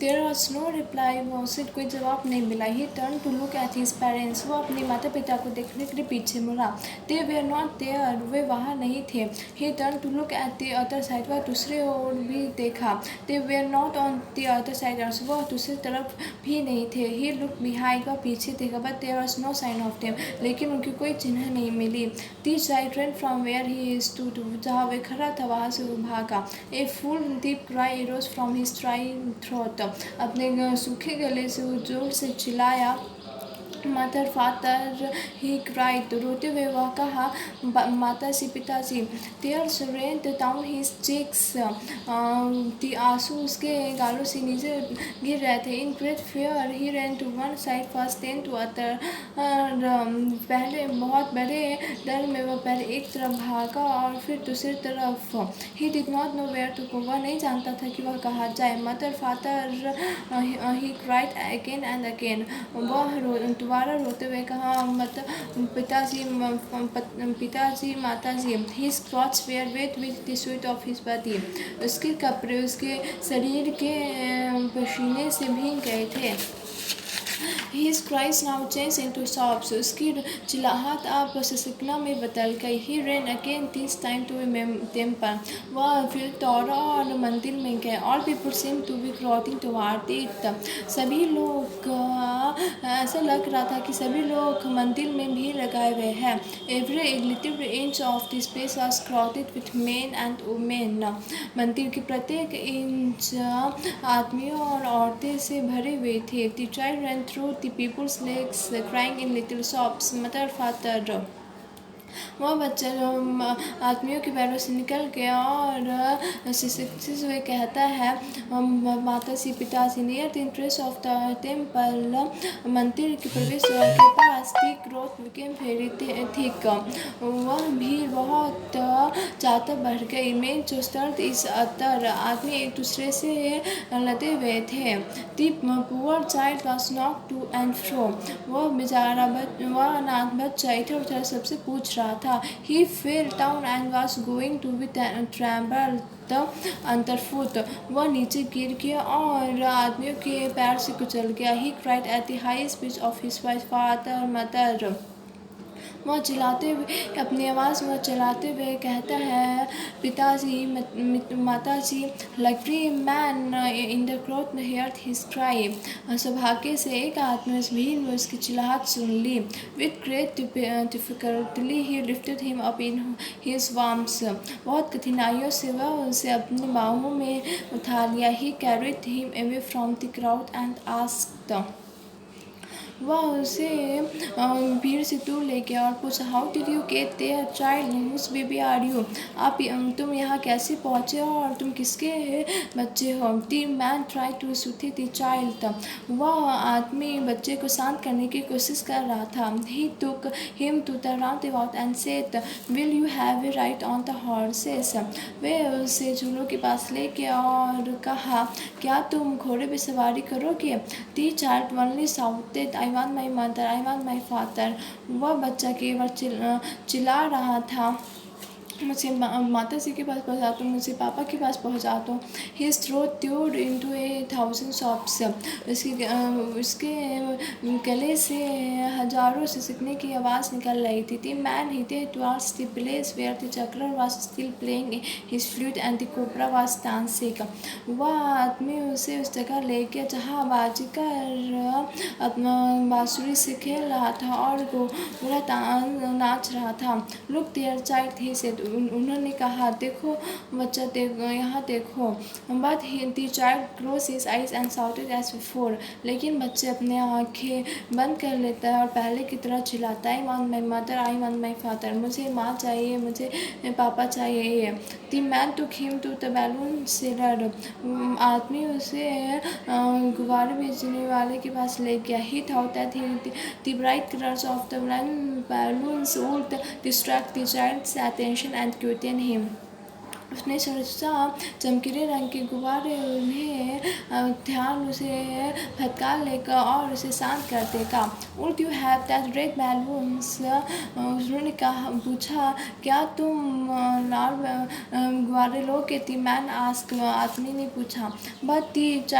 There was no reply, उसे कोई जवाब नहीं मिला। He turn to look at his parents, वो अपने माता पिता को देखने के लिए पीछे मुड़ा। दे वेयर नॉट देयर, वे वहाँ नहीं थे। He turn to look at the other side, वह दूसरे ओर भी देखा। They were not on the other side, वह दूसरी तरफ भी नहीं थे। ही लुक बिहाइंड, वह पीछे देखा, but there was no sign of them, लेकिन उनकी कोई चिन्ह नहीं मिली। The child ran from where he stood, जहाँ वे खड़ा था वहाँ से वो भागा। A full deep cry arose from his dry throat, अपने सूखे गले से वो जोर से चिल्लाया। मदर फादर, ही क्राइड, रोते हुए वह कहा, माताजी पिताजी। tears ran down his cheeks, आंसू उसके गालों से नीचे गिर रहे थे। In great fear he ran to one side first, then to other, पहले बहुत बड़े डर में वह पहले एक तरफ भागा और फिर दूसरी तरफ। He did not know where to go, वह नहीं जानता था कि वह कहाँ जाए। Mother father, he cried again and again, वह दोबारा रोते हुए कहा, पिताजी पिताजी माताजी। His clothes were wet with the sweat of his body, उसके कपड़े उसके शरीर के पसीने से भीग गए थे। His cries now changed into sobs, उसकी चिल्लाहट अब सिसकना में बदल गई। He ran again, this time to a temple, वह फिर दौड़ा और मंदिर में गया। All people seemed to be crowding toward it, सभी लोग, ऐसा लग रहा था कि सभी लोग मंदिर में भीड़ लगाए हुए हैं। Every little inch of this place was crowded with men and women, मंदिर की प्रत्येक इंच आदमियों और औरतें से भरे हुए थे। The child ran through the people's legs, crying in little sobs, mother, father, वह बच्चा आदमियों के पैरों से निकल गया और सिसकते हुए कहता है, माताजी पिताजी। Near the entrance of the temple, मंदिर के प्रवेश द्वार के पास, the crowd became very thick, वह भीड़ बहुत ज़्यादा बढ़ गई। मेन जो स्टर्ड इस अदर, आदमी एक दूसरे से लदे हुए थे। The poor child was knocked to and fro, वह बेचारा वह अनाथ बच्चा इधर उधर सबसे पूछ रहा था। He fell down and was going to be trampled underfoot, वह नीचे गिर गया और आदमियों के पैर से कुचल गया। He cried at the highest pitch of his voice, Father, Mother, वह चिल्लाते हुए अपनी आवाज़ में चिल्लाते हुए कहता है, पिताजी माताजी। Every man in the crowd heard his cry, सौभाग्य से एक आदमी उस भीड़ में उसकी चिल्लाहट सुन ली। With great difficulty he lifted him up in his arms, बहुत कठिनाइयों से वह उसे अपनी बाहों में उठा लिया। He carried him away from the crowd and asked, वह उसे भीड़ से दूर ले गया और पूछा, how did you get there child, whose baby are you, आप तुम यहाँ कैसे पहुँचे और तुम किसके बच्चे हो। The man try to soothe the child, वह आदमी बच्चे को शांत करने की कोशिश कर रहा था। He took him to the roundabout and said, will you have a ride on the horses, वे उसे झूलों के पास ले गया और कहा, क्या तुम घोड़े पर सवारी करोगे। The child only shouted, I want my mother, I want my father, वह बच्चा केवल चिल्ला रहा था, मुझे माता जी के पास पहुँचा दो, मुझे पापा के पास पहुँचा दो। His throat tore into 1,000 sobs, उसके गले से हजारों सिसकने की आवाज़ निकल रही थी। The man headed towards the place where the juggler was still playing his flute and the cobra was dancing, वह आदमी उसे उस जगह ले गया जहाँ बाजीगर अपना बांसुरी से खेल रहा था और घोड़ा नाच रहा था। Look there child, he said, उन्होंने कहा, देखो बच्चा, देखो यहाँ देखो। But the child closed his eyes and shouted as before, लेकिन बच्चे अपने आँखें बंद कर लेता है और पहले की तरह चिल्लाता है, I want my mother, I want my father, मुझे माँ चाहिए, मुझे पापा चाहिए। The man took him to the balloon seller, आदमी उसे गुब्बारे बेचने वाले के पास ले गया। He thought that the bright colors of the balloons would distract the child's attention and quieten him, उसने सोचा चमकीले रंग के गुब्बारे उन्हें ध्यान उसे भटका लेगा और उसे शांत कर देगा। Would you have that red balloons, उन्होंने कहा पूछा, क्या तुम लाल गुब्बारे लोगे। The man asked, आदमी ने पूछा। But the child